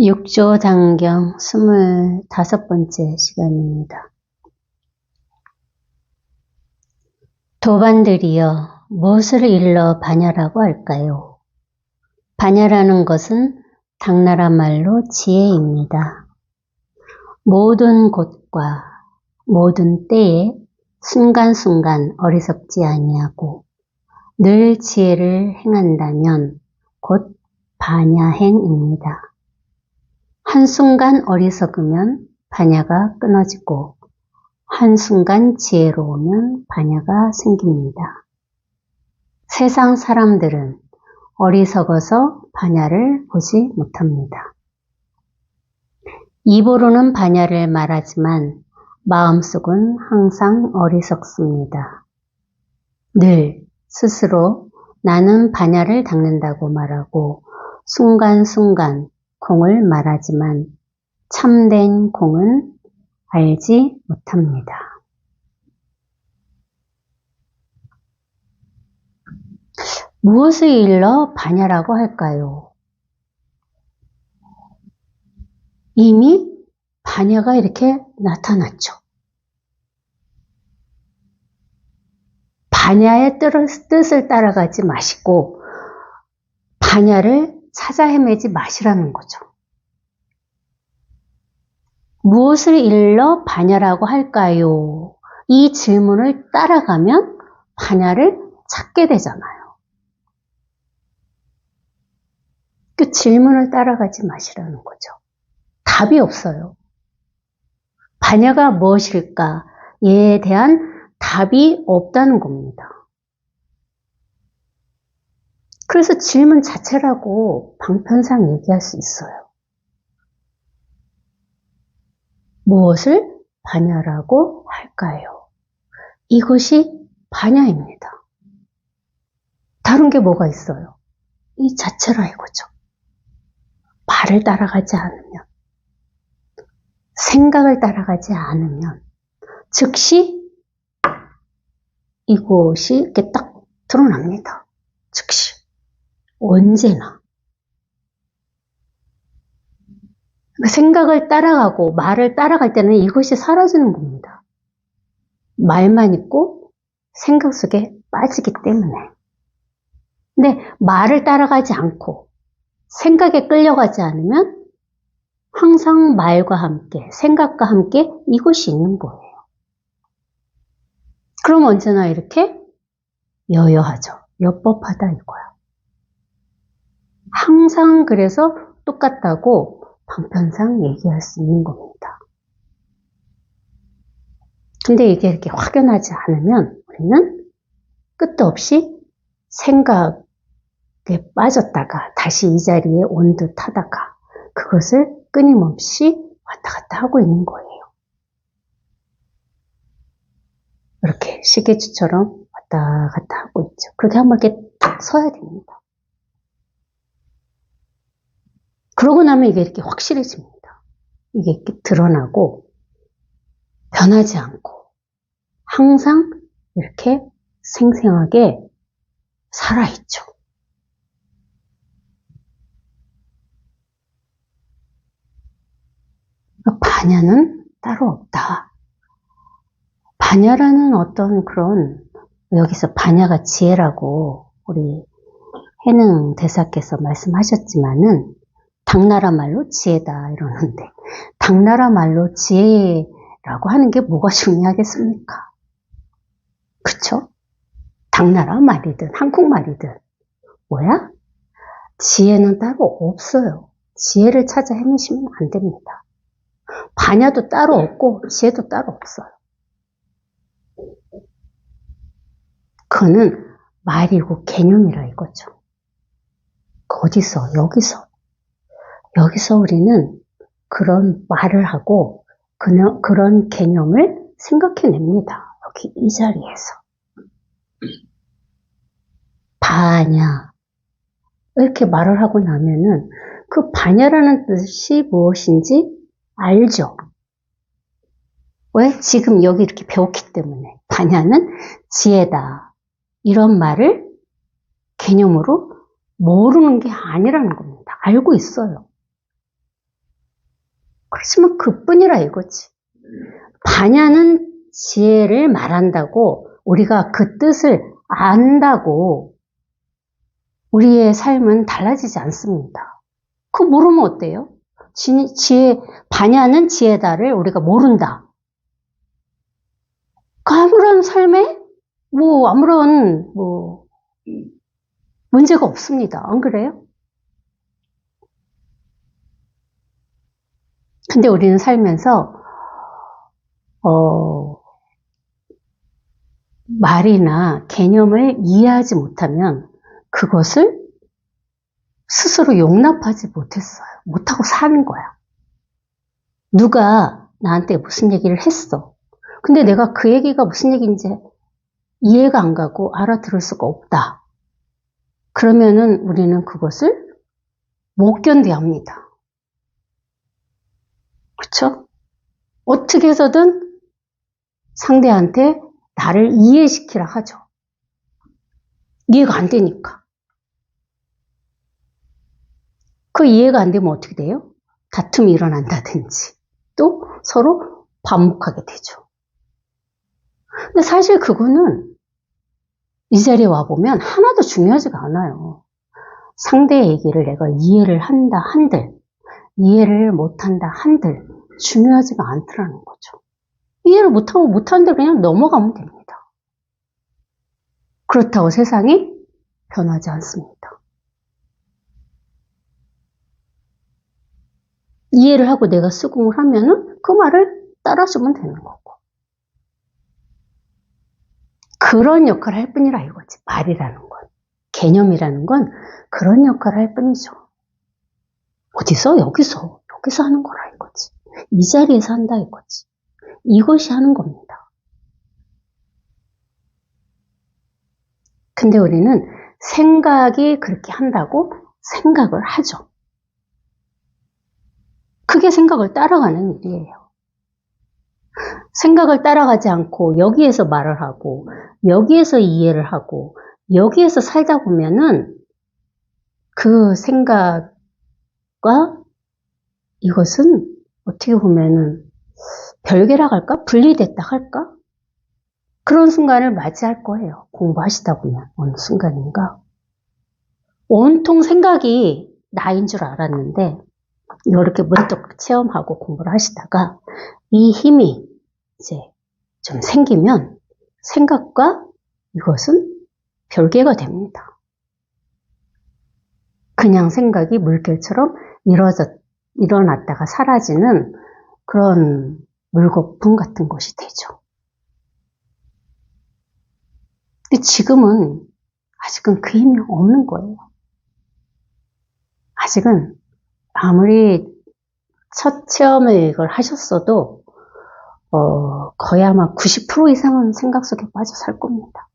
육조단경 25번째 시간입니다. 도반들이여 무엇을 일러 반야라고 할까요? 반야라는 것은 당나라 말로 지혜입니다. 모든 곳과 모든 때에 순간순간 어리석지 아니하고 늘 지혜를 행한다면 곧 반야행입니다. 한순간 어리석으면 반야가 끊어지고 한순간 지혜로우면 반야가 생깁니다. 세상 사람들은 어리석어서 반야를 보지 못합니다. 입으로는 반야를 말하지만 마음속은 항상 어리석습니다. 늘 스스로 나는 반야를 닦는다고 말하고 순간순간 공을 말하지만 참된 공은 알지 못합니다. 무엇을 일러 반야라고 할까요? 이미 반야가 이렇게 나타났죠. 반야의 뜻을 따라가지 마시고 반야를 찾아 헤매지 마시라는 거죠. 무엇을 일러 반야라고 할까요? 이 질문을 따라가면 반야를 찾게 되잖아요. 그 질문을 따라가지 마시라는 거죠. 답이 없어요. 반야가 무엇일까에 대한 답이 없다는 겁니다. 그래서 질문 자체라고 방편상 얘기할 수 있어요. 무엇을 반야라고 할까요? 이것이 반야입니다. 다른 게 뭐가 있어요? 이 자체라 이거죠. 말을 따라가지 않으면, 생각을 따라가지 않으면 즉시 이곳이 이렇게 딱 드러납니다. 즉시. 언제나. 생각을 따라가고 말을 따라갈 때는 이것이 사라지는 겁니다. 말만 있고 생각 속에 빠지기 때문에. 근데 말을 따라가지 않고 생각에 끌려가지 않으면 항상 말과 함께, 생각과 함께 이것이 있는 거예요. 그럼 언제나 이렇게 여여하죠. 여법하다 이거야. 항상 그래서 똑같다고 방편상 얘기할 수 있는 겁니다. 근데 이게 이렇게 확연하지 않으면 우리는 끝도 없이 생각에 빠졌다가 다시 이 자리에 온 듯 하다가 그것을 끊임없이 왔다 갔다 하고 있는 거예요. 이렇게 시계추처럼 왔다 갔다 하고 있죠. 그렇게 한번 이렇게 딱 서야 됩니다. 그러고 나면 이게 이렇게 확실해집니다. 이게 이렇게 드러나고 변하지 않고 항상 이렇게 생생하게 살아있죠. 그러니까 반야는 따로 없다. 반야라는 어떤 그런, 여기서 반야가 지혜라고 우리 해능 대사께서 말씀하셨지만은 당나라 말로 지혜다 이러는데 당나라 말로 지혜라고 하는 게 뭐가 중요하겠습니까? 그쵸? 당나라 말이든 한국말이든 뭐야? 지혜는 따로 없어요. 지혜를 찾아 헤매시면 안 됩니다. 반야도 따로 없고 지혜도 따로 없어요. 그거는 말이고 개념이라 이거죠. 어디서? 여기서 우리는 그런 말을 하고 그런 개념을 생각해냅니다. 여기 이 자리에서. 반야 이렇게 말을 하고 나면은 그 반야라는 뜻이 무엇인지 알죠. 왜? 지금 여기 이렇게 배웠기 때문에. 반야는 지혜다. 이런 말을 개념으로 모르는 게 아니라는 겁니다. 알고 있어요. 그렇지만 그뿐이라 이거지. 반야는 지혜를 말한다고 우리가 그 뜻을 안다고 우리의 삶은 달라지지 않습니다. 그거 모르면 어때요? 반야는 지혜다를 우리가 모른다. 그 아무런 삶에 아무런 문제가 없습니다. 안 그래요? 근데 우리는 살면서 말이나 개념을 이해하지 못하면 그것을 스스로 용납하지 못하고 사는 거야. 누가 나한테 무슨 얘기를 했어. 근데 내가 그 얘기가 무슨 얘기인지 이해가 안 가고 알아들을 수가 없다. 그러면은 우리는 그것을 못 견뎌합니다. 그렇죠? 어떻게 해서든 상대한테 나를 이해시키라 하죠. 이해가 안 되니까. 그 이해가 안 되면 어떻게 돼요? 다툼이 일어난다든지 또 서로 반목하게 되죠. 근데 사실 그거는 이 자리에 와보면 하나도 중요하지가 않아요. 상대의 얘기를 내가 이해를 한다 한들 이해를 못한다 한들 중요하지가 않더라는 거죠. 이해를 못하는데 그냥 넘어가면 됩니다. 그렇다고 세상이 변하지 않습니다. 이해를 하고 내가 수긍을 하면은 그 말을 따라주면 되는 거고. 그런 역할을 할 뿐이라 이거지. 말이라는 건. 개념이라는 건 그런 역할을 할 뿐이죠. 어디서? 여기서 하는 거라 이거지. 이 자리에서 한다 이거지. 이것이 하는 겁니다. 근데 우리는 생각이 그렇게 한다고 생각을 하죠. 그게 생각을 따라가는 일이에요. 생각을 따라가지 않고 여기에서 말을 하고 여기에서 이해를 하고 여기에서 살다 보면은 그 생각과 이것은 어떻게 보면은 별개라 할까? 분리됐다 할까? 그런 순간을 맞이할 거예요. 공부하시다 보면 어느 순간인가. 온통 생각이 나인 줄 알았는데 이렇게 문득 체험하고 공부를 하시다가 이 힘이 이제 좀 생기면 생각과 이것은 별개가 됩니다. 그냥 생각이 물결처럼 일어났다가 사라지는 그런 물거품 같은 것이 되죠. 근데 지금은 아직은 그 힘이 없는 거예요. 아직은 아무리 첫 체험을 이걸 하셨어도 거의 아마 90% 이상은 생각 속에 빠져 살 겁니다.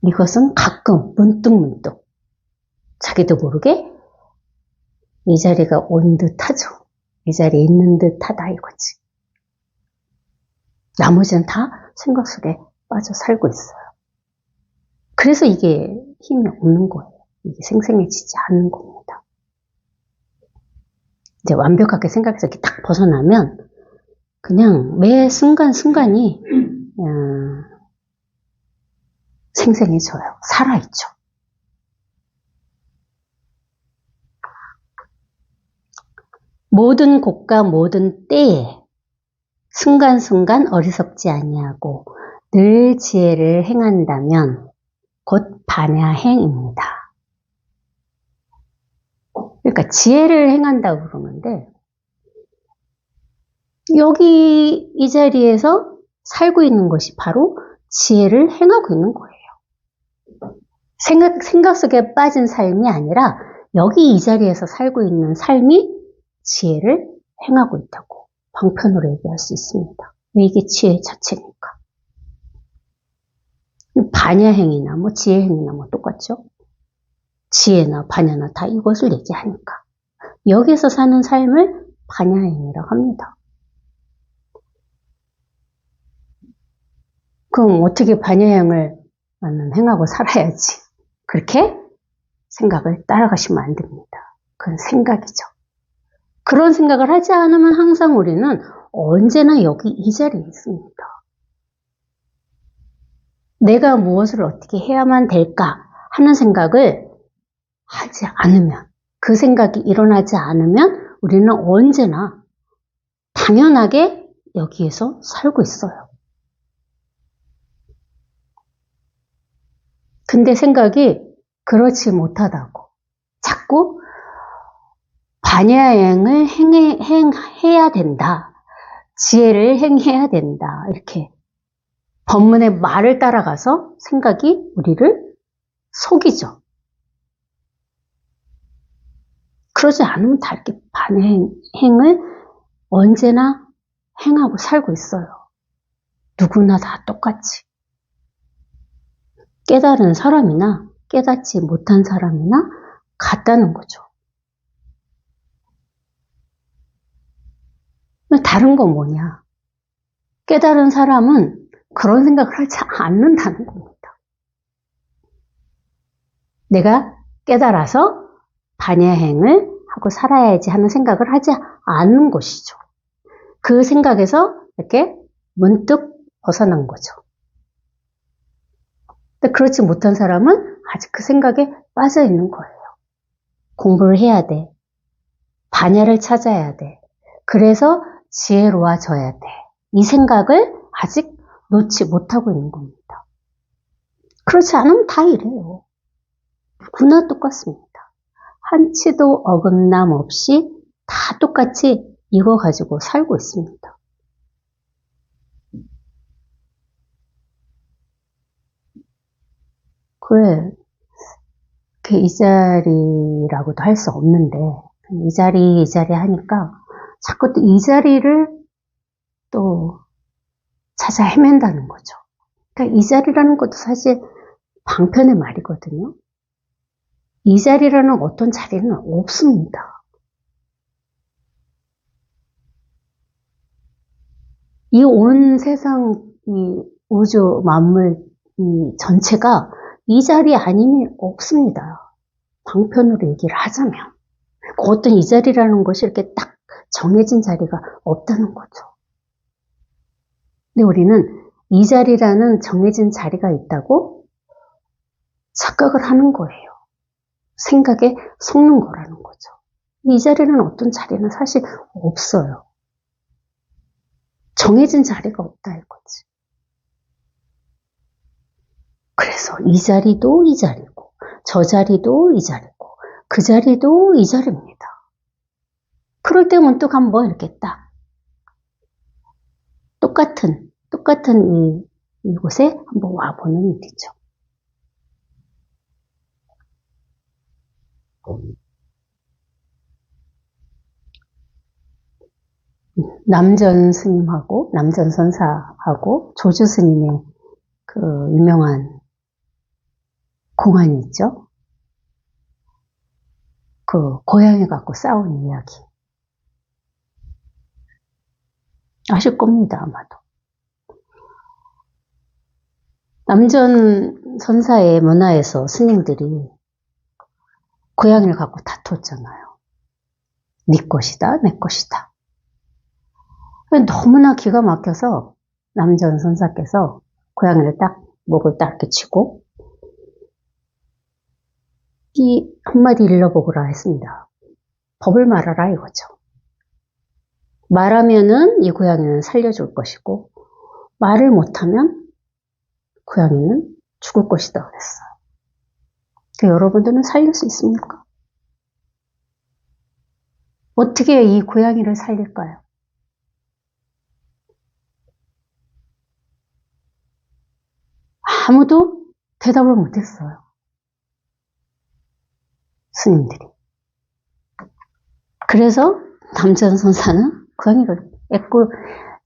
이것은 가끔 문득 자기도 모르게 이 자리가 온 듯하죠. 이 자리에 있는 듯하다 이거지. 나머지는 다 생각 속에 빠져 살고 있어요. 그래서 이게 힘이 없는 거예요. 이게 생생해지지 않는 겁니다. 이제 완벽하게 생각해서 이렇게 딱 벗어나면 그냥 매 순간순간이 생생해져요. 살아있죠. 모든 곳과 모든 때에 순간순간 어리석지 아니하고 늘 지혜를 행한다면 곧 반야행입니다. 그러니까 지혜를 행한다고 그러는데 여기 이 자리에서 살고 있는 것이 바로 지혜를 행하고 있는 거예요. 생각 속에 빠진 삶이 아니라 여기 이 자리에서 살고 있는 삶이 지혜를 행하고 있다고 방편으로 얘기할 수 있습니다. 왜 이게 지혜 자체니까. 반야행이나 지혜행이나 똑같죠. 지혜나 반야나 다 이것을 얘기하니까. 여기서 사는 삶을 반야행이라고 합니다. 그럼 어떻게 반야행을 나는 행하고 살아야지. 그렇게 생각을 따라가시면 안 됩니다. 그건 생각이죠. 그런 생각을 하지 않으면 항상 우리는 언제나 여기 이 자리에 있습니다. 내가 무엇을 어떻게 해야만 될까 하는 생각을 하지 않으면, 그 생각이 일어나지 않으면 우리는 언제나 당연하게 여기에서 살고 있어요. 근데 생각이 그렇지 못하다고 자꾸 반야행을 행해야 된다. 지혜를 행해야 된다. 이렇게 법문의 말을 따라가서 생각이 우리를 속이죠. 그러지 않으면 다 이렇게 반행을 언제나 행하고 살고 있어요. 누구나 다 똑같이. 깨달은 사람이나 깨닫지 못한 사람이나 같다는 거죠. 다른 건 뭐냐? 깨달은 사람은 그런 생각을 하지 않는다는 겁니다. 내가 깨달아서 반야행을 하고 살아야지 하는 생각을 하지 않는 것이죠. 그 생각에서 이렇게 문득 벗어난 거죠. 근데 그렇지 못한 사람은 아직 그 생각에 빠져 있는 거예요. 공부를 해야 돼. 반야를 찾아야 돼. 그래서 지혜로워져야 돼. 이 생각을 아직 놓지 못하고 있는 겁니다. 그렇지 않으면 다 이래요. 누구나 똑같습니다. 한치도 어긋남 없이 다 똑같이 이거 가지고 살고 있습니다. 그래, 이 자리라고도 할 수 없는데, 이 자리 하니까 자꾸 또 이 자리를 또 찾아 헤맨다는 거죠. 그러니까 이 자리라는 것도 사실 방편의 말이거든요. 이 자리라는 어떤 자리는 없습니다. 이 온 세상, 이 우주 만물 이 전체가 이 자리 아님이 없습니다. 방편으로 얘기를 하자면. 어떤 이 자리라는 것이 이렇게 딱 정해진 자리가 없다는 거죠. 근데 우리는 이 자리라는 정해진 자리가 있다고 착각을 하는 거예요. 생각에 속는 거라는 거죠. 이 자리는 어떤 자리는 사실 없어요. 정해진 자리가 없다 이거지. 그래서 이 자리도 이 자리고 저 자리도 이 자리고 그 자리도 이 자리입니다. 그럴 때 문득 한번 이렇게 딱 똑같은 이곳에 한번 와보는 일이죠. 남전 스님하고 남전 선사하고 조주 스님의 그 유명한 공안이 있죠. 그 고양이 갖고 싸운 이야기. 아실 겁니다, 아마도. 남전 선사의 문화에서 스님들이 고양이를 갖고 다퉜잖아요. 네 것이다, 내 것이다. 너무나 기가 막혀서 남전 선사께서 고양이를 딱 목을 딱 이렇게 치고 이 한마디 일러보거라 했습니다. 법을 말하라 이거죠. 말하면은 이 고양이는 살려줄 것이고 말을 못하면 고양이는 죽을 것이다 그랬어요. 여러분들은 살릴 수 있습니까? 어떻게 이 고양이를 살릴까요? 아무도 대답을 못했어요. 스님들이. 그래서 남전 선사는 고양이를 애꿎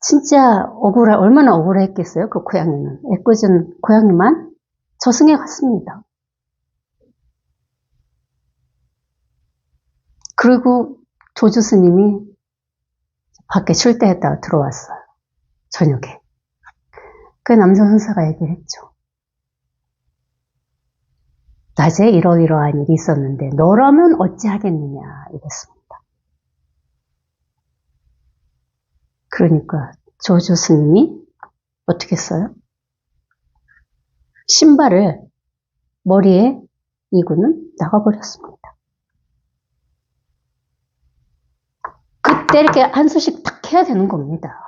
진짜 얼마나 억울했겠어요. 그 고양이는. 애꿎은 고양이만 저승에 갔습니다. 그리고 조주 스님이 밖에 출대했다가 들어왔어요. 저녁에. 그 남전 선사가 얘기를 했죠. 낮에 이러이러한 일이 있었는데 너라면 어찌하겠느냐 이랬습니다. 그러니까 조조 스님이 어떻게 했어요? 신발을 머리에 이고는 나가버렸습니다. 그때 이렇게 한 수씩 탁 해야 되는 겁니다.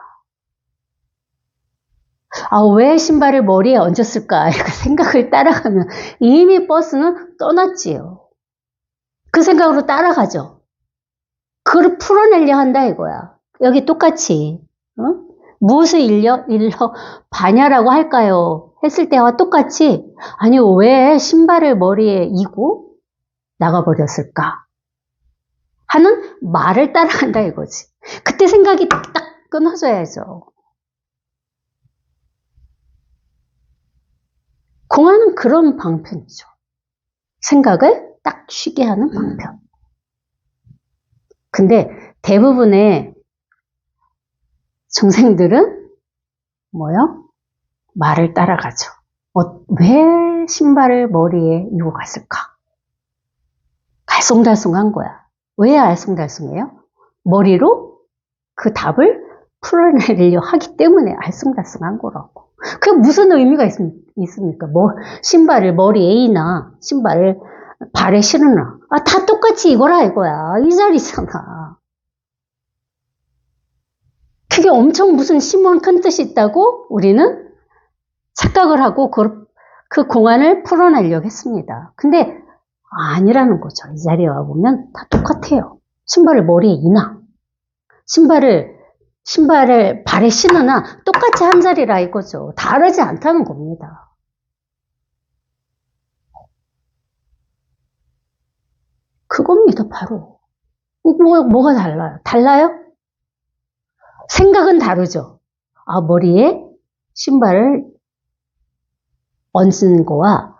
왜 신발을 머리에 얹었을까? 그 생각을 따라가면 이미 버스는 떠났지요. 그 생각으로 따라가죠. 그걸 풀어내려 한다 이거야. 여기 똑같이 무엇을 일러 반야라고 할까요? 했을 때와 똑같이 아니 왜 신발을 머리에 이고 나가버렸을까? 하는 말을 따라간다 이거지. 그때 생각이 딱 끊어져야죠. 공안은 그런 방편이죠. 생각을 딱 쉬게 하는 방편. 근데 대부분의 중생들은 뭐요? 말을 따라가죠. 왜 신발을 머리에 이고 갔을까? 알쏭달쏭한 거야. 왜 알쏭달쏭해요? 머리로 그 답을 풀어내려 하기 때문에 알쏭달쏭한 거라고. 그게 무슨 의미가 있습니까? 신발을 머리에 이나 신발을 발에 신으나 다 똑같이 이거라 이거야. 이 자리잖아. 그게 엄청 무슨 심오한 큰 뜻이 있다고 우리는 착각을 하고 그 공안을 풀어내려고 했습니다. 근데 아니라는 거죠. 이 자리에 와보면 다 똑같아요. 신발을 머리에 이나 신발을 발에 신으나 똑같이 한 자리라 이거죠. 다르지 않다는 겁니다. 그겁니다, 바로. 뭐가 달라요? 달라요? 생각은 다르죠. 머리에 신발을 얹는 거와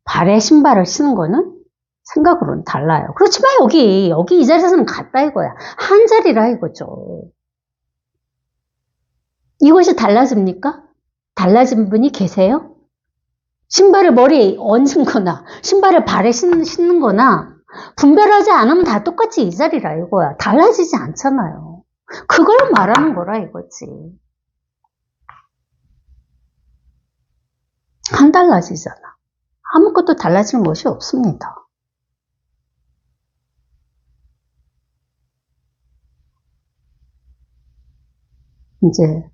발에 신발을 신는 거는 생각으로는 달라요. 그렇지만 여기 이 자리에서는 같다 이거야. 한 자리라 이거죠. 이것이 달라집니까? 달라진 분이 계세요? 신발을 머리에 얹은 거나 신발을 발에 신는 거나 분별하지 않으면 다 똑같이 이 자리라 이거야. 달라지지 않잖아요. 그걸 말하는 거라 이거지. 안 달라지잖아. 아무것도 달라질 것이 없습니다. 이제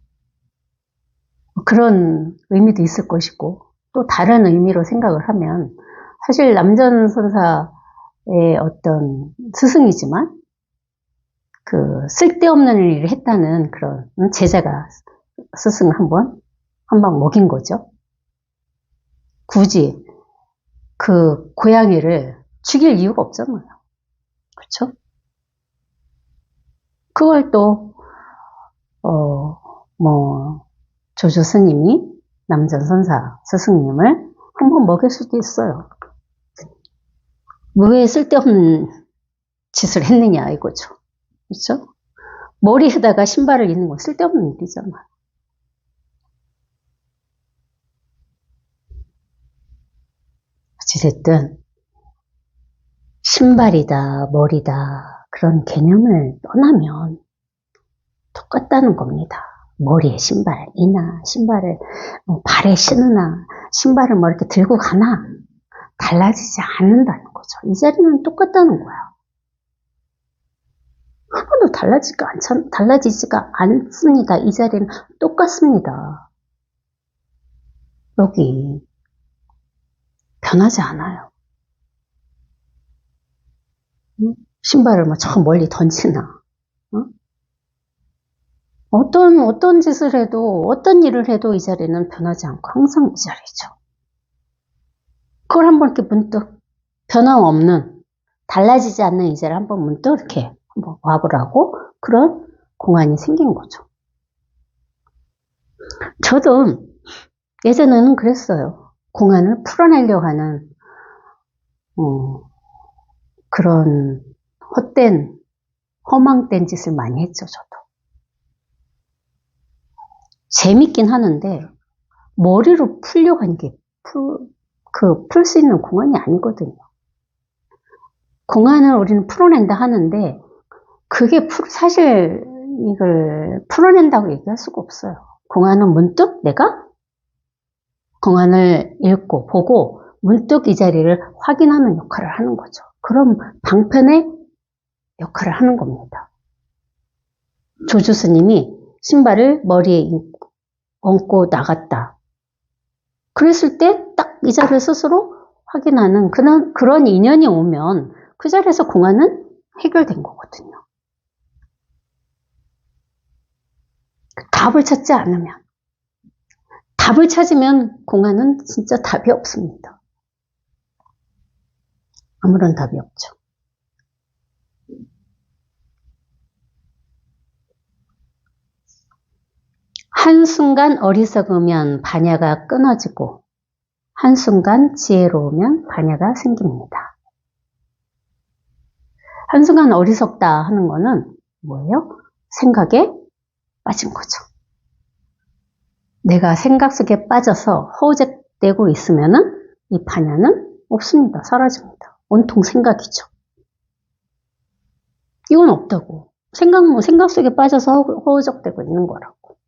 그런 의미도 있을 것이고 또 다른 의미로 생각을 하면 사실 남전선사의 어떤 스승이지만 그 쓸데없는 일을 했다는 그런 제자가 스승을 한 방 먹인 거죠. 굳이 그 고양이를 죽일 이유가 없잖아요. 그렇죠? 그걸 또 조조 스님이 남전선사 스승님을 한 번 먹일 수도 있어요. 왜 쓸데없는 짓을 했느냐 이거죠. 그렇죠? 머리에다가 신발을 입는 건 쓸데없는 일이잖아. 어찌됐든 신발이다 머리다 그런 개념을 떠나면 똑같다는 겁니다. 머리에 신발이나 신발을 발에 신으나 신발을 이렇게 들고 가나 달라지지 않는다는 거죠. 이 자리는 똑같다는 거야. 한 번도 달라지지가 않습니다. 이 자리는 똑같습니다. 여기 변하지 않아요. 신발을 저 멀리 던지나 어떤 짓을 해도 어떤 일을 해도 이 자리는 변하지 않고 항상 이 자리죠. 그걸 한번 이렇게 문득 변함없는 달라지지 않는 이 자리를 한번 문득 이렇게 한번 와보라고 그런 공안이 생긴 거죠. 저도 예전에는 그랬어요. 공안을 풀어내려고 하는 그런 헛된 허망된 짓을 많이 했죠. 저도 재밌긴 하는데 머리로 풀려고 하는 게 풀 수 있는 공안이 아니거든요. 공안을 우리는 풀어낸다 하는데 그게 사실 이걸 풀어낸다고 얘기할 수가 없어요. 공안은 문득 내가 공안을 읽고 보고 문득 이 자리를 확인하는 역할을 하는 거죠. 그럼 방편의 역할을 하는 겁니다. 조주 스님이 신발을 머리에 얹고 나갔다. 그랬을 때 딱 이 자리를 스스로 확인하는 그런 인연이 오면 그 자리에서 공안은 해결된 거거든요. 답을 찾지 않으면, 답을 찾으면 공안은 진짜 답이 없습니다. 아무런 답이 없죠. 한순간 어리석으면 반야가 끊어지고 한순간 지혜로우면 반야가 생깁니다. 한순간 어리석다 하는 거는 뭐예요? 생각에 빠진 거죠. 내가 생각 속에 빠져서 허우적대고 있으면은 이 반야는 없습니다. 사라집니다. 온통 생각이죠. 이건 없다고. 생각 속에 빠져서 허우적대고 있는 거라고.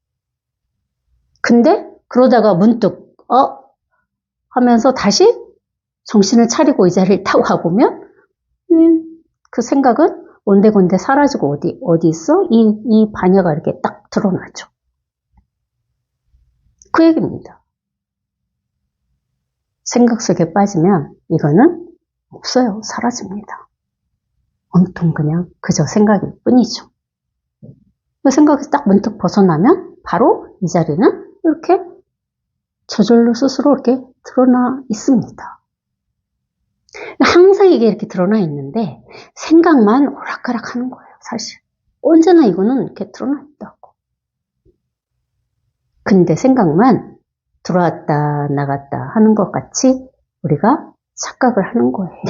근데 그러다가 문득 하면서 다시 정신을 차리고 이 자리를 타고 가보면 그 생각은 온데건데 사라지고 어디 있어? 이 반야가 이렇게 딱 드러나죠. 그 얘기입니다. 생각 속에 빠지면 이거는 없어요. 사라집니다. 온통 그냥 그저 생각일 뿐이죠. 그 생각에서 딱 문득 벗어나면 바로 이 자리는 이렇게 저절로 스스로 이렇게 드러나 있습니다. 항상 이게 이렇게 드러나 있는데 생각만 오락가락 하는 거예요. 사실 언제나 이거는 이렇게 드러나 있다고. 근데 생각만 들어왔다 나갔다 하는 것 같이 우리가 착각을 하는 거예요.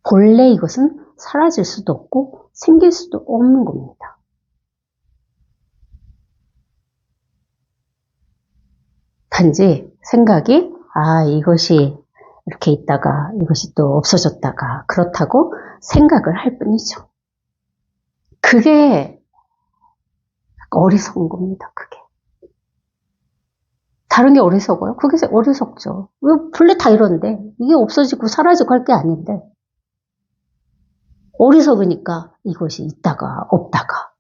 본래 이것은 사라질 수도 없고 생길 수도 없는 겁니다. 단지 생각이 이것이 이렇게 있다가 이것이 또 없어졌다가 그렇다고 생각을 할 뿐이죠. 그게 어리석은 겁니다. 그게. 다른 게 어리석어요? 그게 어리석죠. 본래 다 이런데 이게 없어지고 사라지고 할 게 아닌데 어리석으니까 이것이 있다가 없다가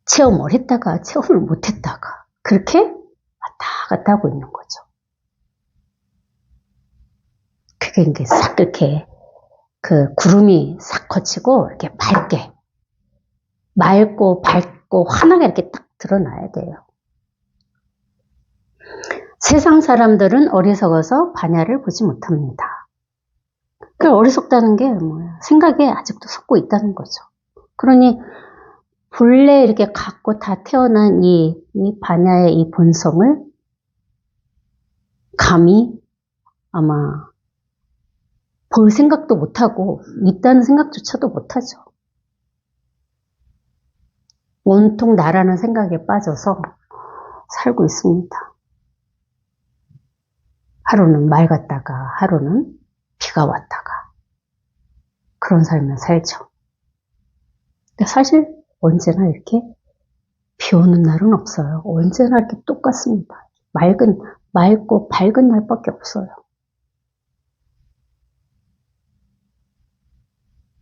체험을 했다가 체험을 못했다가 그렇게 왔다 갔다 하고 있는 거죠. 그게 이게 싹 이렇게 그 구름이 싹 거치고 이렇게 밝게 맑고 밝고 환하게 이렇게 딱 드러나야 돼요. 세상 사람들은 어리석어서 반야를 보지 못합니다. 그 어리석다는 게 뭐야? 생각에 아직도 섞고 있다는 거죠. 그러니 본래 이렇게 갖고 다 태어난 이 반야의 이 본성을 감히 아마 볼 생각도 못하고 있다는 생각조차도 못하죠. 온통 나라는 생각에 빠져서 살고 있습니다. 하루는 맑았다가 하루는 비가 왔다가 그런 삶을 살죠. 근데 사실 언제나 이렇게 비 오는 날은 없어요. 언제나 이렇게 똑같습니다. 맑고 밝은 날밖에 없어요.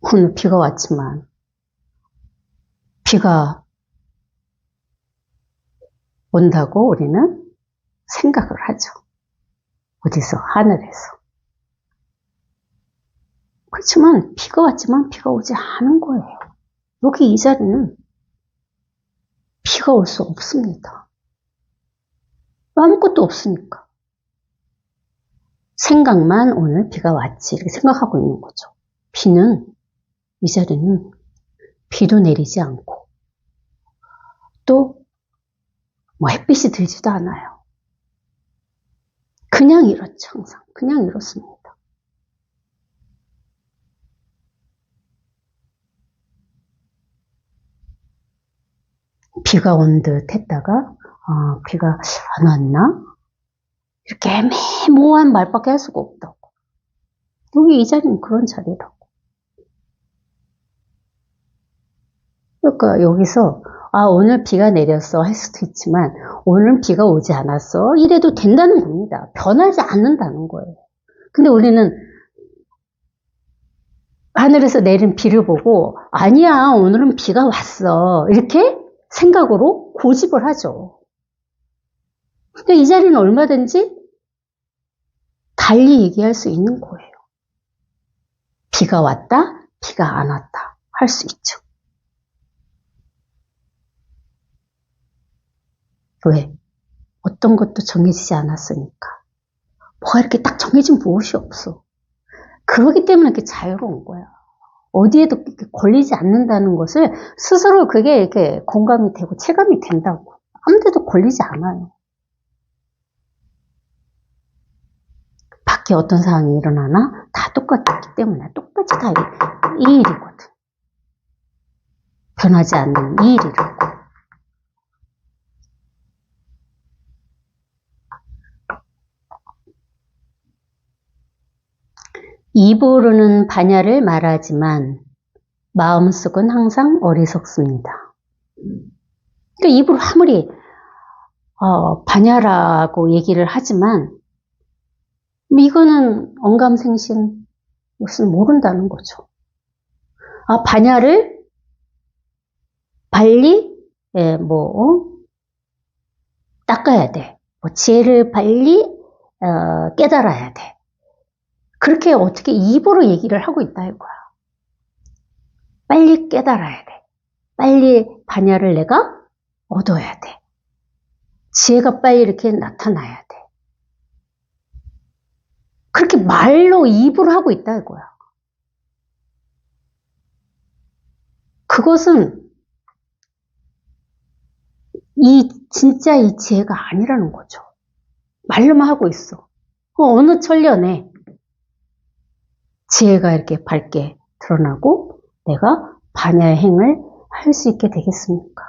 오늘 비가 왔지만 비가 온다고 우리는 생각을 하죠. 어디서? 하늘에서. 그렇지만 비가 왔지만 비가 오지 않은 거예요. 여기 이 자리는 비가 올 수 없습니다. 아무것도 없으니까. 생각만 오늘 비가 왔지 이렇게 생각하고 있는 거죠. 비는 이 자리는 비도 내리지 않고 또 뭐 햇빛이 들지도 않아요. 그냥 이렇죠. 항상 그냥 이렇습니다. 비가 온 듯 했다가 비가 안 왔나? 이렇게 애매모호한 말밖에 할 수가 없다고. 여기 이 자리는 그런 자리라고. 그러니까 여기서 오늘 비가 내렸어 할 수도 있지만 오늘은 비가 오지 않았어 이래도 된다는 겁니다. 변하지 않는다는 거예요. 근데 우리는 하늘에서 내린 비를 보고 아니야 오늘은 비가 왔어 이렇게 생각으로 고집을 하죠. 근데 이 자리는 얼마든지 달리 얘기할 수 있는 거예요. 비가 왔다, 비가 안 왔다 할 수 있죠. 왜? 어떤 것도 정해지지 않았으니까. 뭐가 이렇게 딱 정해진 무엇이 없어. 그러기 때문에 이렇게 자유로운 거야. 어디에도 이렇게 걸리지 않는다는 것을 스스로 그게 이렇게 공감이 되고 체감이 된다고. 아무데도 걸리지 않아요. 밖에 어떤 상황이 일어나나 다 똑같기 때문에 똑같이 다 이 일이거든. 변하지 않는 이 일이라고. 입으로는 반야를 말하지만 마음속은 항상 어리석습니다. 그러니까 입으로 아무리 반야라고 얘기를 하지만 이거는 언감생심 무슨 모른다는 거죠. 반야를 빨리 닦아야 돼. 지혜를 빨리 깨달아야 돼. 그렇게 어떻게 입으로 얘기를 하고 있다 이거야. 빨리 깨달아야 돼. 빨리 반야를 내가 얻어야 돼. 지혜가 빨리 이렇게 나타나야 돼. 그렇게 말로 입으로 하고 있다 이거야. 그것은 진짜 이 지혜가 아니라는 거죠. 말로만 하고 있어. 어느 천년에 지혜가 이렇게 밝게 드러나고 내가 반야의 행을 할 수 있게 되겠습니까?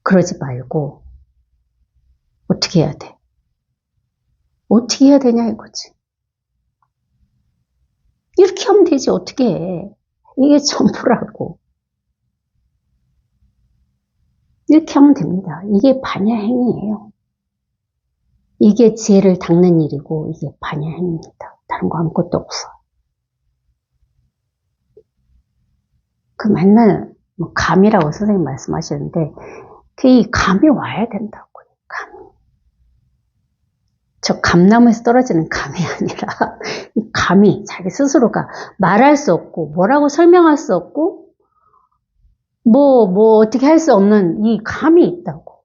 그러지 말고 어떻게 해야 돼? 어떻게 해야 되냐 이거지. 이렇게 하면 되지 어떻게 해. 이게 전부라고. 이렇게 하면 됩니다. 이게 반야행이에요. 이게 지혜를 닦는 일이고 이게 반야행입니다. 다른 거 아무것도 없어. 그 맨날 감이라고 선생님 말씀하시는데 이 감이 와야 된다고요. 감이. 저 감나무에서 떨어지는 감이 아니라 이 감이 자기 스스로가 말할 수 없고 뭐라고 설명할 수 없고 뭐 어떻게 할 수 없는 이 감이 있다고.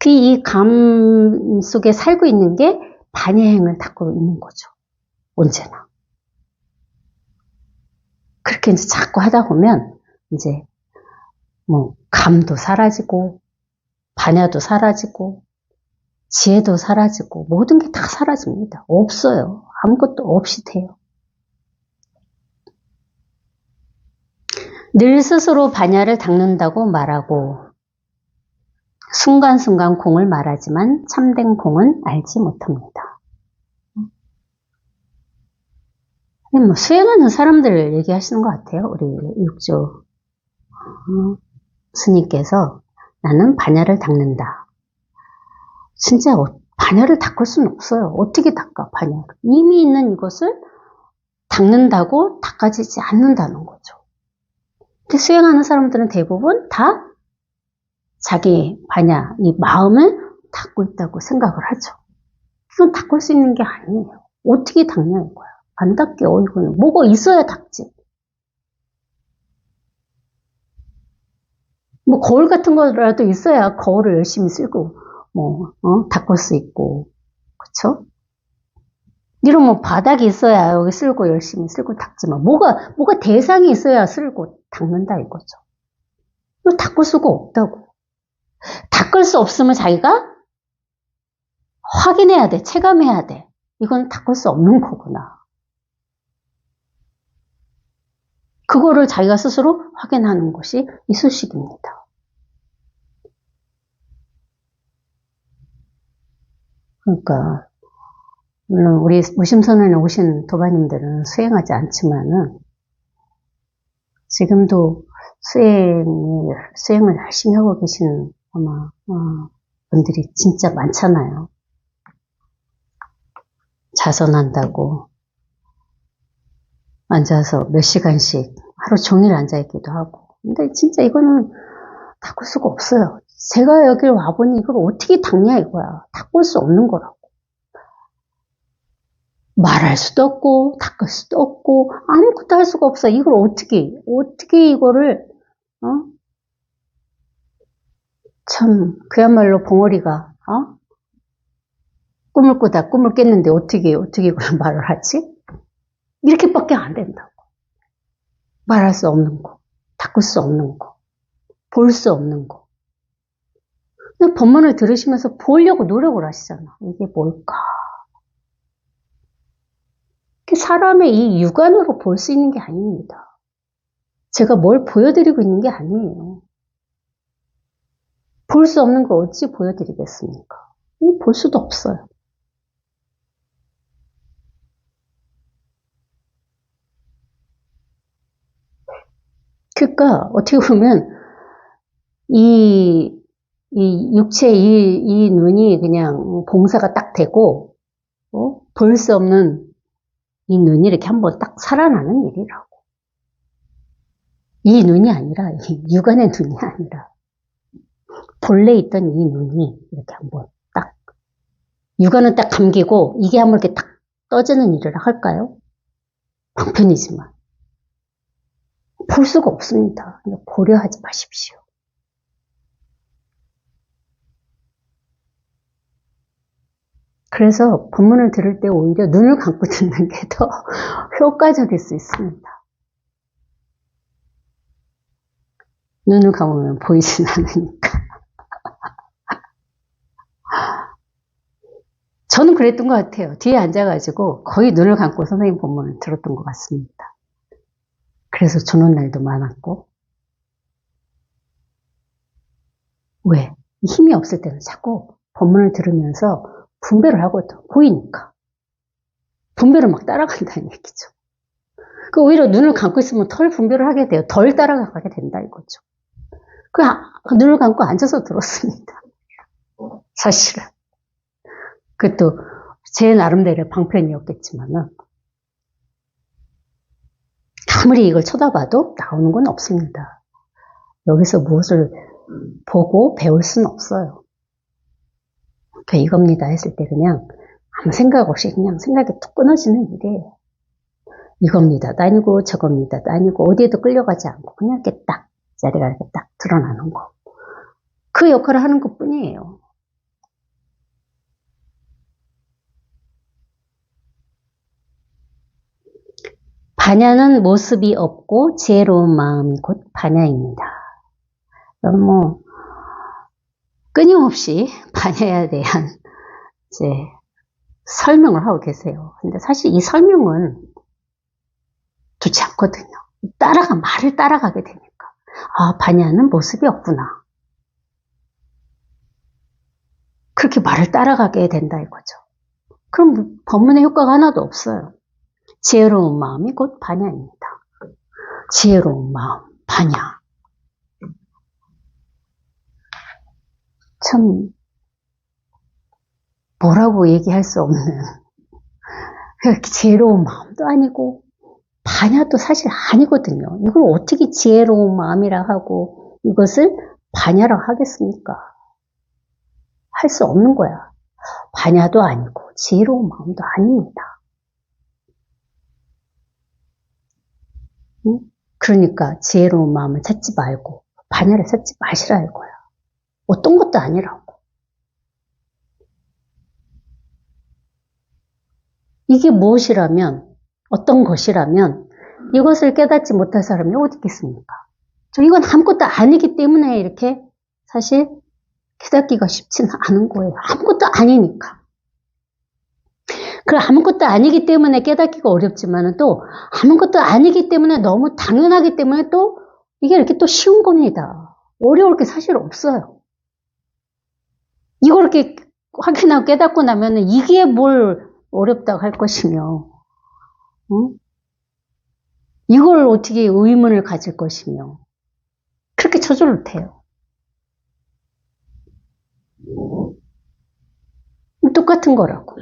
이 감 속에 살고 있는 게 반야행을 닦고 있는 거죠. 언제나. 그렇게 이제 자꾸 하다 보면 이제 감도 사라지고 반야도 사라지고 지혜도 사라지고 모든 게 다 사라집니다. 없어요. 아무것도 없이 돼요. 늘 스스로 반야를 닦는다고 말하고 순간순간 공을 말하지만 참된 공은 알지 못합니다. 수행하는 사람들 얘기하시는 것 같아요. 우리 육조 스님께서 나는 반야를 닦는다. 진짜 반야를 닦을 수는 없어요. 어떻게 닦아 반야를. 이미 있는 이것을 닦는다고 닦아지지 않는다는 거죠. 근데 수행하는 사람들은 대부분 다 자기 반야, 이 마음을 닦고 있다고 생각을 하죠. 이건 닦을 수 있는 게 아니에요. 어떻게 닦냐 이거야. 안 닦게 이거는 뭐가 있어야 닦지. 거울 같은 거라도 있어야 거울을 열심히 쓸고 닦을 수 있고, 그쵸? 이런 바닥이 있어야 여기 쓸고 열심히 쓸고 닦지만 뭐가 대상이 있어야 쓸고 닦는다 이거죠. 이거 닦을 수가 없다고. 닦을 수 없으면 자기가 확인해야 돼, 체감해야 돼. 이건 닦을 수 없는 거구나. 그거를 자기가 스스로 확인하는 것이 이수식입니다. 그러니까 물론 우리 무심선언에 오신 도반님들은 수행하지 않지만은 지금도 수행을 열심히 하고 계시는 아마 분들이 진짜 많잖아요. 자선한다고 앉아서 몇 시간씩 하루 종일 앉아있기도 하고. 근데 진짜 이거는 닦을 수가 없어요. 제가 여길 와보니 이걸 어떻게 닦냐 이거야. 닦을 수 없는 거라고. 말할 수도 없고 닦을 수도 없고 아무것도 할 수가 없어. 이걸 어떻게 이거를 참 그야말로 봉어리가 꿈을 꾸다 꿈을 깼는데 어떻게 그런 말을 하지? 이렇게밖에 안 된다고. 말할 수 없는 거, 닦을 수 없는 거, 볼 수 없는 거. 근데 법문을 들으시면서 보려고 노력을 하시잖아. 이게 뭘까? 사람의 이 육안으로 볼 수 있는 게 아닙니다. 제가 뭘 보여드리고 있는 게 아니에요. 볼 수 없는 걸 어찌 보여드리겠습니까? 볼 수도 없어요. 그러니까 어떻게 보면 이 육체 이 눈이 그냥 봉사가 딱 되고 볼 수 없는 이 눈이 이렇게 한번 딱 살아나는 일이라고. 이 눈이 아니라 이 육안의 눈이 아니라 본래 있던 이 눈이 이렇게 한번 딱 육안은 딱 감기고 이게 한번 이렇게 딱 떠지는 일을 할까요? 방편이지만 볼 수가 없습니다. 보려 하지 마십시오. 그래서 법문을 들을 때 오히려 눈을 감고 듣는 게 더 효과적일 수 있습니다. 눈을 감으면 보이진 않으니까. 저는 그랬던 것 같아요. 뒤에 앉아가지고 거의 눈을 감고 선생님 법문을 들었던 것 같습니다. 그래서 조는 날도 많았고. 왜? 힘이 없을 때는 자꾸 법문을 들으면서 분별을 하거든. 보이니까. 분별을 막 따라간다는 얘기죠. 그 오히려 눈을 감고 있으면 덜 분별을 하게 돼요. 덜 따라가게 된다 이거죠. 그 눈을 감고 앉아서 들었습니다. 사실은. 그것도 제 나름대로의 방편이었겠지만은 아무리 이걸 쳐다봐도 나오는 건 없습니다. 여기서 무엇을 보고 배울 수는 없어요. 그러니까 이겁니다 했을 때 그냥 아무 생각 없이 그냥 생각이 툭 끊어지는 일이에요. 이겁니다도 아니고 저겁니다도 아니고 어디에도 끌려가지 않고 그냥 이렇게 딱 자리가 이렇게 딱 드러나는 거. 그 역할을 하는 것 뿐이에요. 반야는 모습이 없고 지혜로운 마음이 곧 반야입니다. 그럼 끊임없이 반야에 대한 이제 설명을 하고 계세요. 근데 사실 이 설명은 좋지 않거든요. 말을 따라가게 되니까. 반야는 모습이 없구나. 그렇게 말을 따라가게 된다 이거죠. 그럼 법문의 효과가 하나도 없어요. 지혜로운 마음이 곧 반야입니다. 지혜로운 마음, 반야. 참 뭐라고 얘기할 수 없는 그렇게 지혜로운 마음도 아니고 반야도 사실 아니거든요. 이걸 어떻게 지혜로운 마음이라 하고 이것을 반야라고 하겠습니까? 할 수 없는 거야. 반야도 아니고 지혜로운 마음도 아닙니다. 그러니까 지혜로운 마음을 찾지 말고 반야를 찾지 마시라 이거야. 어떤 것도 아니라고. 이게 무엇이라면, 어떤 것이라면 이것을 깨닫지 못할 사람이 어디 있겠습니까? 이건 아무것도 아니기 때문에 이렇게 사실 깨닫기가 쉽지는 않은 거예요. 아무것도 아니니까. 그 아무것도 아니기 때문에 깨닫기가 어렵지만 또 아무것도 아니기 때문에 너무 당연하기 때문에 또 이게 이렇게 또 쉬운 겁니다. 어려울 게 사실 없어요. 이걸 이렇게 확인하고 깨닫고 나면 이게 뭘 어렵다고 할 것이며 이걸 어떻게 의문을 가질 것이며 그렇게 저절로 돼요. 똑같은 거라고.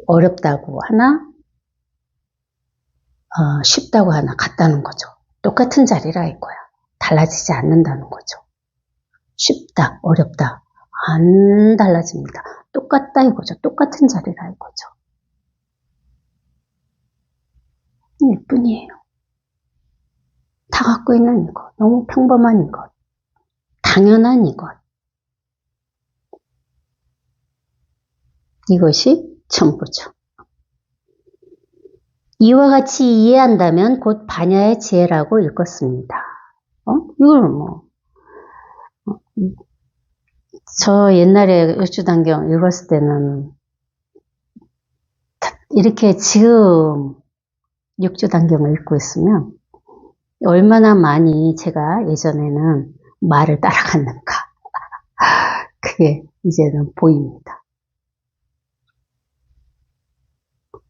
어렵다고 하나 쉽다고 하나 같다는 거죠. 똑같은 자리라 이거야. 달라지지 않는다는 거죠. 쉽다, 어렵다 안 달라집니다. 똑같다 이거죠. 똑같은 자리라 이거죠. 일뿐이에요. 다 갖고 있는 이것, 너무 평범한 이것, 당연한 이것. 이것이 전부죠. 이와 같이 이해한다면 곧 반야의 지혜라고 읽었습니다. 이걸 저 옛날에 육주단경 읽었을 때는 이렇게 지금 육주단경을 읽고 있으면 얼마나 많이 제가 예전에는 말을 따라갔는가. 그게 이제는 보입니다.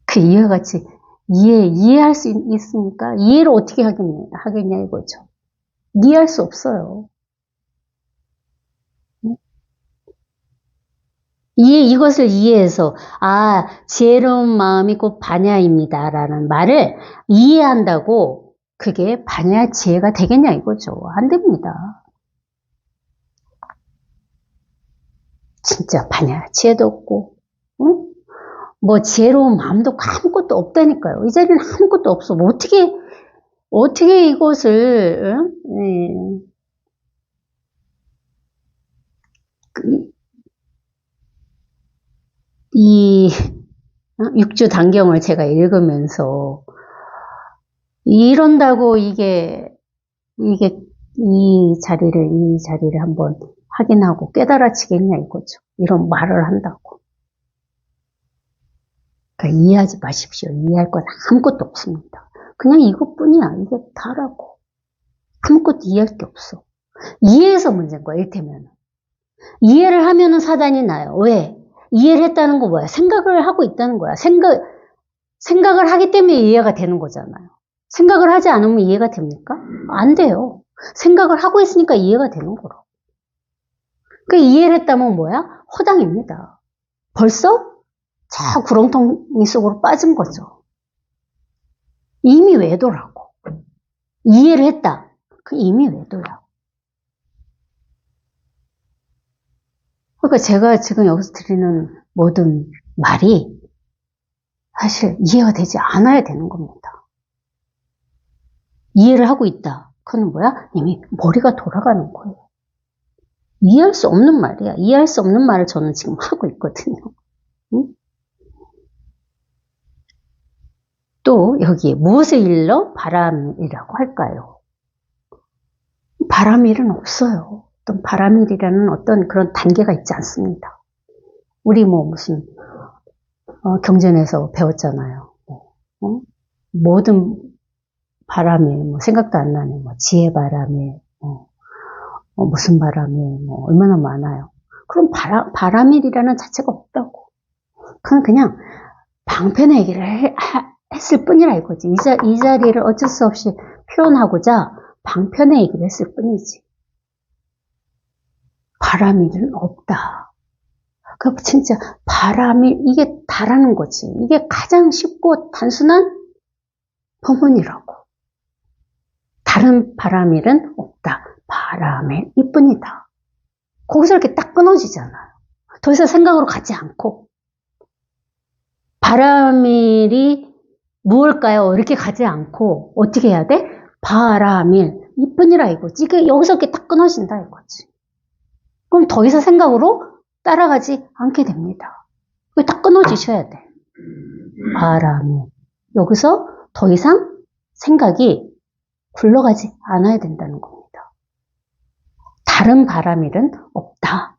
그 이와 같이 이해할 수 있습니까? 이해를 어떻게 하겠냐 이거죠. 이해할 수 없어요. 이것을 이해해서 지혜로운 마음이 곧 반야입니다 라는 말을 이해한다고 그게 반야 지혜가 되겠냐 이거죠. 안 됩니다. 진짜 반야 지혜도 없고 뭐 지혜로운 마음도 아무것도 없다니까요. 이 자리는 아무것도 없어. 뭐 어떻게 이것을 이 육주 단경을 제가 읽으면서 이런다고 이 자리를 한번 확인하고 깨달아지겠냐 이거죠. 이런 말을 한다고. 그러니까 이해하지 마십시오. 이해할 건 아무것도 없습니다. 그냥 이것뿐이야. 이게 다라고. 아무것도 이해할 게 없어. 이해해서 문제인 거야. 이를테면 이해를 하면은 사단이 나요. 왜? 이해를 했다는 거 뭐야? 생각을 하고 있다는 거야. 생각을 하기 때문에 이해가 되는 거잖아요. 생각을 하지 않으면 이해가 됩니까? 안 돼요. 생각을 하고 있으니까 이해가 되는 거라고. 그러니까 이해를 했다면 뭐야? 허당입니다. 벌써 저 구렁텅이 속으로 빠진 거죠. 이미 외도라고. 이해를 했다. 그 이미 외도야. 그러니까 제가 지금 여기서 드리는 모든 말이 사실 이해가 되지 않아야 되는 겁니다. 이해를 하고 있다. 그건 뭐야? 이미 머리가 돌아가는 거예요. 이해할 수 없는 말이야. 이해할 수 없는 말을 저는 지금 하고 있거든요. 응? 또 여기에 무엇을 일러 바람이라고 할까요? 바람일은 없어요. 어떤 바람일이라는 어떤 그런 단계가 있지 않습니다. 우리 무슨 경전에서 배웠잖아요. 모든 바람에 생각도 안 나네. 지혜 바람에 무슨 바람에 얼마나 많아요. 그럼 바람일이라는 자체가 없다고. 그냥 방편의 얘기를 했을 뿐이라 이거지. 이 자리를 어쩔 수 없이 표현하고자 방편의 얘기를 했을 뿐이지. 바람일은 없다. 그 진짜 바람일 이게 다라는 거지. 이게 가장 쉽고 단순한 법문이라고. 다른 바람일은 없다. 바람일 이뿐이다. 거기서 이렇게 딱 끊어지잖아요. 더 이상 생각으로 가지 않고 바람일이 무엇일까요? 이렇게 가지 않고 어떻게 해야 돼? 바람일 이뿐이라 이거지. 이게 여기서 이렇게 딱 끊어진다 이거지. 그럼 더 이상 생각으로 따라가지 않게 됩니다. 그게 딱 끊어지셔야 돼. 바람일. 여기서 더 이상 생각이 굴러가지 않아야 된다는 겁니다. 다른 바람일은 없다.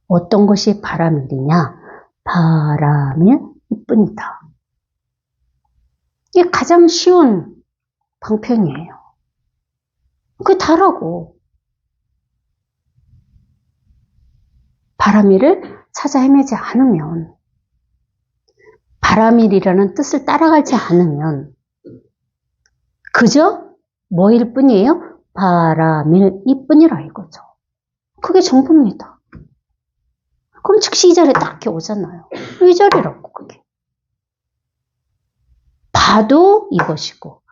어떤 것이 바람일이냐? 바람일 뿐이다. 이게 가장 쉬운 방편이에요. 그게 다라고. 바람일을 찾아 헤매지 않으면 바라밀이라는 뜻을 따라가지 않으면 그저 뭐일 뿐이에요? 바라밀이 뿐이라 이거죠. 그게 전부입니다. 그럼 즉시 이 자리에 딱 오잖아요. 이 자리라고 그게. 바도 이것이고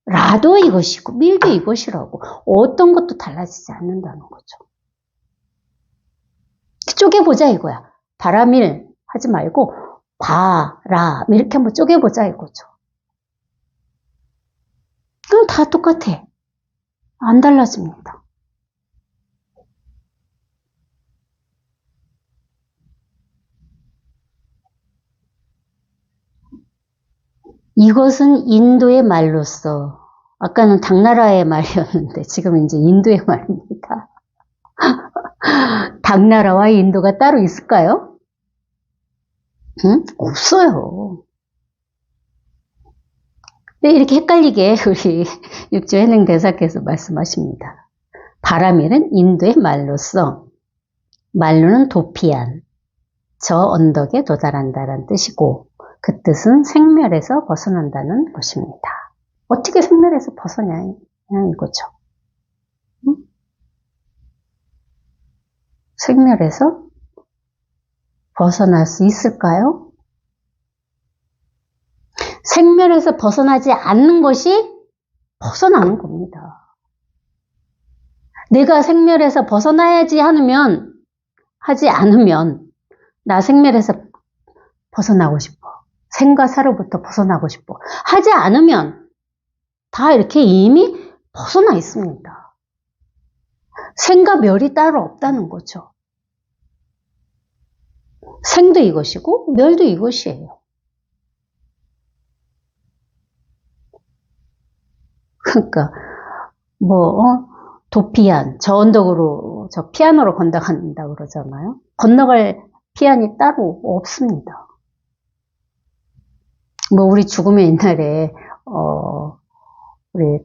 라도 이것이고 밀도 이것이라고. 어떤 것도 달라지지 않는다는 거죠. 쪼개보자 이거야. 바라밀 하지 말고 바라밀 이렇게 한번 쪼개보자 이거죠. 그럼 다 똑같아. 안 달라집니다. 이것은 인도의 말로서, 아까는 당나라의 말이었는데 지금 이제 인도의 말입니다. 당나라와 인도가 따로 있을까요? 응? 없어요. 네, 이렇게 헷갈리게 우리 육조 해능 대사께서 말씀하십니다. 바라밀은 인도의 말로서, 말로는 도피한, 저 언덕에 도달한다는 뜻이고 그 뜻은 생멸에서 벗어난다는 것입니다. 어떻게 생멸에서 벗어냐 이거죠. 응? 생멸에서 벗어날 수 있을까요? 생멸에서 벗어나지 않는 것이 벗어나는 겁니다. 내가 생멸에서 벗어나야지 하지 않으면 나 생멸에서 벗어나고 싶어. 생과 사로부터 벗어나고 싶어. 하지 않으면 다 이렇게 이미 벗어나 있습니다. 생과 멸이 따로 없다는 거죠. 생도 이것이고 멸도 이것이에요. 그러니까 도피안, 저 언덕으로 저 피안으로 건너간다고 그러잖아요. 건너갈 피안이 따로 없습니다. 우리 죽으면 옛날에 우리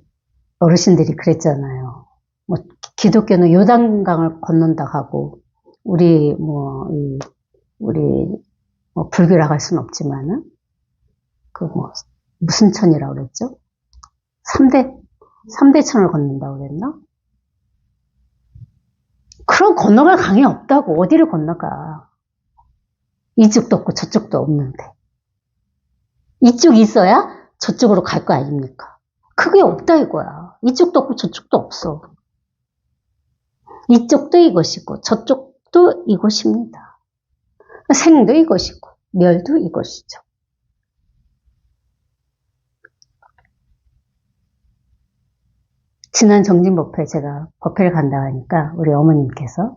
어르신들이 그랬잖아요. 기독교는 요단강을 건넌다 하고 우리 불교라고 할 수는 없지만은 무슨 천이라고 그랬죠? 3대 천을 건넌다고 그랬나? 그런 건너갈 강이 없다고. 어디를 건너가. 이쪽도 없고 저쪽도 없는데. 이쪽이 있어야 저쪽으로 갈 거 아닙니까? 그게 없다 이거야. 이쪽도 없고 저쪽도 없어. 이쪽도 이것이고 저쪽도 이것입니다. 생도 이것이고 멸도 이것이죠. 지난 정진법회 제가 법회를 간다고 하니까 우리 어머님께서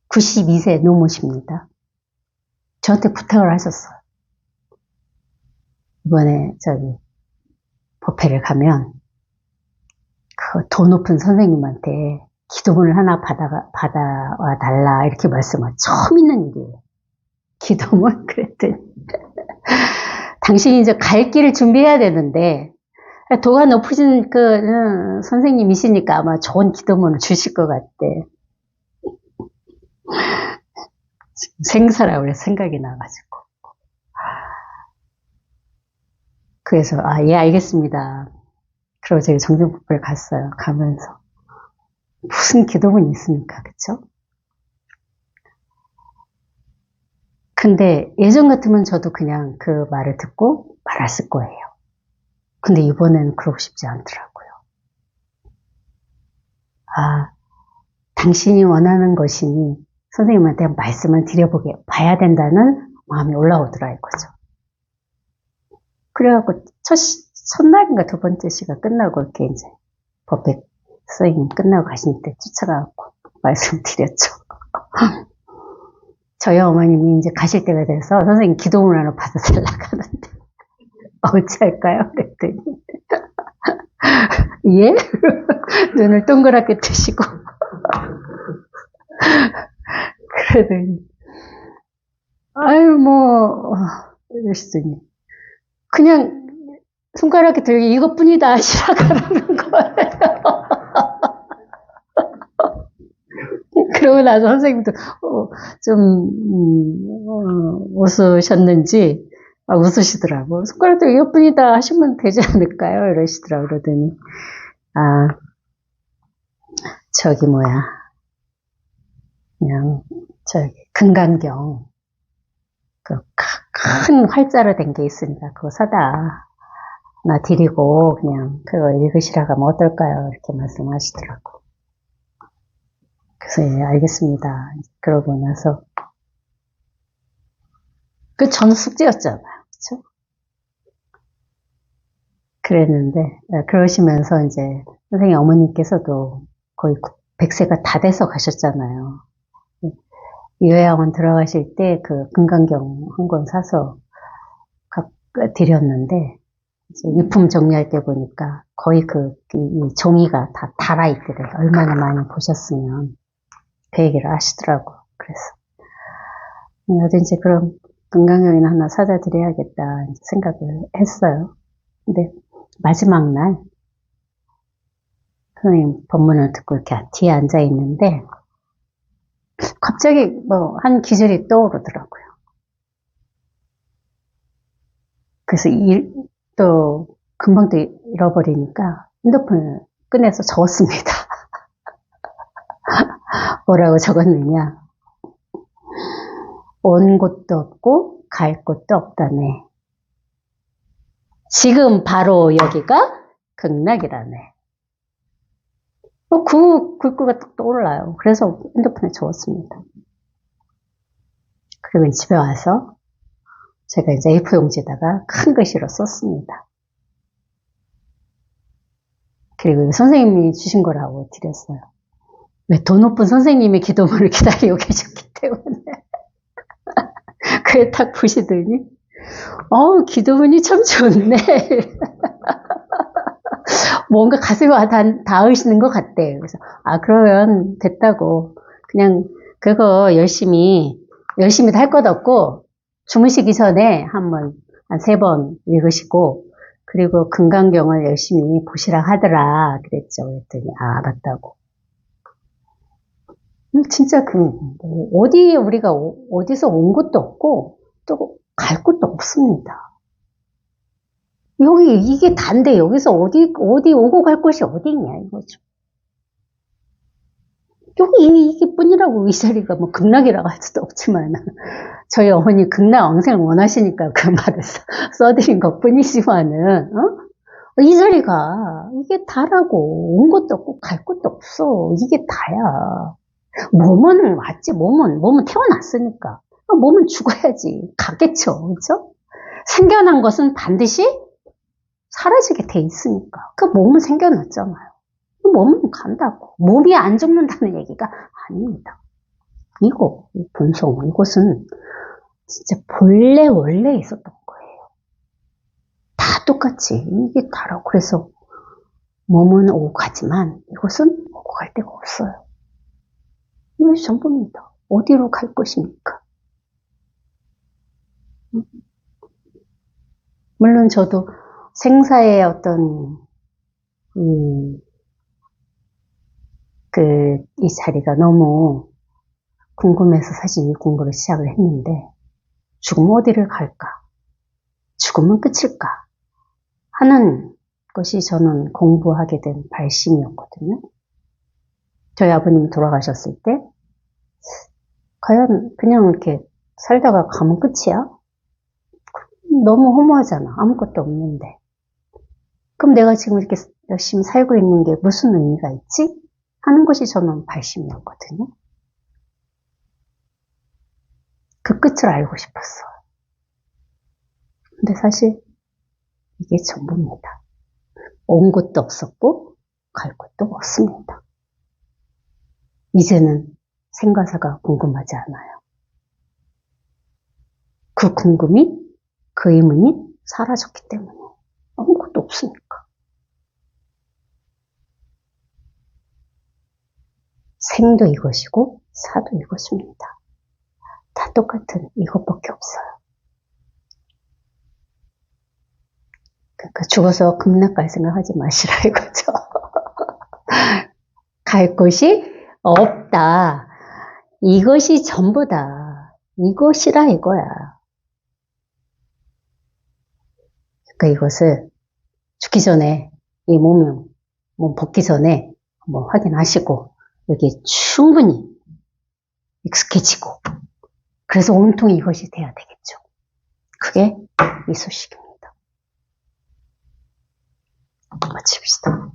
92세 노모십니다. 저한테 부탁을 하셨어요. 이번에 법회를 가면 그 더 높은 선생님한테 기도문을 하나 받아와 달라 이렇게 말씀을 처음 있는 일이에요. 기도문? 그랬더니 당신이 이제 갈 길을 준비해야 되는데 도가 높으신 선생님이시니까 아마 좋은 기도문을 주실 것 같대. 생사라고 생각이 나가지고. 그래서 예 알겠습니다. 그리고 제가 정정법회를 갔어요. 가면서 무슨 기도문이 있습니까? 그쵸? 근데 예전 같으면 저도 그냥 그 말을 듣고 말았을 거예요. 근데 이번에는 그러고 싶지 않더라고요. 당신이 원하는 것이니 선생님한테 말씀을 봐야 된다는 마음이 올라오더라 이거죠. 그래갖고 첫날인가 두 번째 시간 끝나고 이렇게 이제 법회 선생님 끝나고 가신 때 쫓아가갖고 말씀드렸죠. 저희 어머님이 이제 가실 때가 돼서 선생님 기도문 하나 받아달라고 하는데 어찌할까요? 그랬더니 예? 눈을 동그랗게 뜨시고 그러더니 이러시더니 그냥 손가락에 들고 이것뿐이다 하시라고 거예요. 그러고 나서 선생님도 좀 웃으셨는지 웃으시더라고. 손가락도 이것뿐이다 하시면 되지 않을까요? 이러시더라고. 그러더니, 아, 저기 뭐야. 그냥, 저기, 금강경. 그, 큰 활자로 된 게 있으니까, 그거 사다. 나 드리고, 그냥, 그거 읽으시라고 하면 어떨까요? 이렇게 말씀하시더라고. 그래서, 예, 알겠습니다. 그러고 나서, 그 전 숙제였잖아요. 그쵸? 그랬는데, 그러시면서 이제, 선생님 어머니께서도 거의 100세가 다 돼서 가셨잖아요. 요양원 들어가실 때 그 금강경 한 권 사서 드렸는데, 이제 유품 정리할 때 보니까 거의 이 종이가 다 달아있더래. 얼마나 많이 보셨으면. 그 얘기를 하시더라고. 그래서. 어딘지 그럼 금강경이나 하나 사다 드려야겠다 생각을 했어요. 근데 마지막 날, 선생님 법문을 듣고 이렇게 뒤에 앉아 있는데, 갑자기 뭐 한 기절이 떠오르더라고요. 그래서 또 금방 또 잃어버리니까 핸드폰을 꺼내서 적었습니다. 뭐라고 적었느냐. 온 곳도 없고 갈 곳도 없다네. 지금 바로 여기가 극락이라네. 그 글귀가 딱 떠올라요. 그래서 핸드폰에 적었습니다. 그리고 집에 와서 제가 이제 A4 용지에다가 큰 글씨로 썼습니다. 그리고 선생님이 주신 거라고 드렸어요. 왜 더 높은 선생님의 기도문을 기다리고 계셨기 때문에. 그게 딱 보시더니, 기도문이 참 좋네. 뭔가 가슴에 닿으시는 것 같대요. 그래서, 그러면 됐다고. 그냥 그거 열심히 할 것 없고, 주무시기 전에 한 3번 읽으시고, 그리고 금강경을 열심히 보시라 하더라. 그랬죠. 그랬더니, 알았다고. 진짜 우리가 어디서 온 것도 없고, 또 갈 곳도 없습니다. 이게 단데, 여기서 어디 오고 갈 곳이 어디냐, 이거죠. 이게 뿐이라고, 이 자리가 뭐 극락이라고 할 수도 없지만, 저희 어머니 극락 왕생을 원하시니까 그 말을 써드린 것 뿐이지만은, 이 자리가, 이게 다라고, 온 것도 없고, 갈 곳도 없어. 이게 다야. 몸은 왔지, 몸은 태어났으니까. 몸은 죽어야지. 가겠죠. 그죠? 생겨난 것은 반드시 사라지게 돼 있으니까. 그 몸은 생겨났잖아요. 몸은 간다고. 몸이 안 죽는다는 얘기가 아닙니다. 이 본성, 이것은 진짜 원래 있었던 거예요. 다 똑같이. 이게 다라고. 그래서 몸은 오고 가지만 이것은 오고 갈 데가 없어요. 이것이 전부입니다. 어디로 갈 것입니까? 물론 저도 생사의 어떤 이 자리가 너무 궁금해서 사실 이 공부를 시작을 했는데, 죽으면 어디를 갈까? 죽으면 끝일까? 하는 것이 저는 공부하게 된 발심이었거든요. 저희 아버님이 돌아가셨을 때, 과연 그냥 이렇게 살다가 가면 끝이야? 너무 허무하잖아. 아무것도 없는데. 그럼 내가 지금 이렇게 열심히 살고 있는 게 무슨 의미가 있지? 하는 것이 저는 발심이었거든요. 그 끝을 알고 싶었어요. 근데 사실 이게 전부입니다. 온 곳도 없었고 갈 곳도 없습니다. 이제는 생과사가 궁금하지 않아요. 그 궁금이, 그 의문이 사라졌기 때문에 아무것도 없으니까. 생도 이것이고 사도 이것입니다. 다 똑같은 이것밖에 없어요. 그러니까 죽어서 극락 갈 생각하지 마시라 이거죠. 갈 곳이 없다. 이것이 전부다. 이것이라 이거야. 이것을 죽기 전에 이 몸 벗기 전에 한번 확인하시고 여기 충분히 익숙해지고 그래서 온통 이것이 돼야 되겠죠. 그게 이 소식입니다. 마칩시다.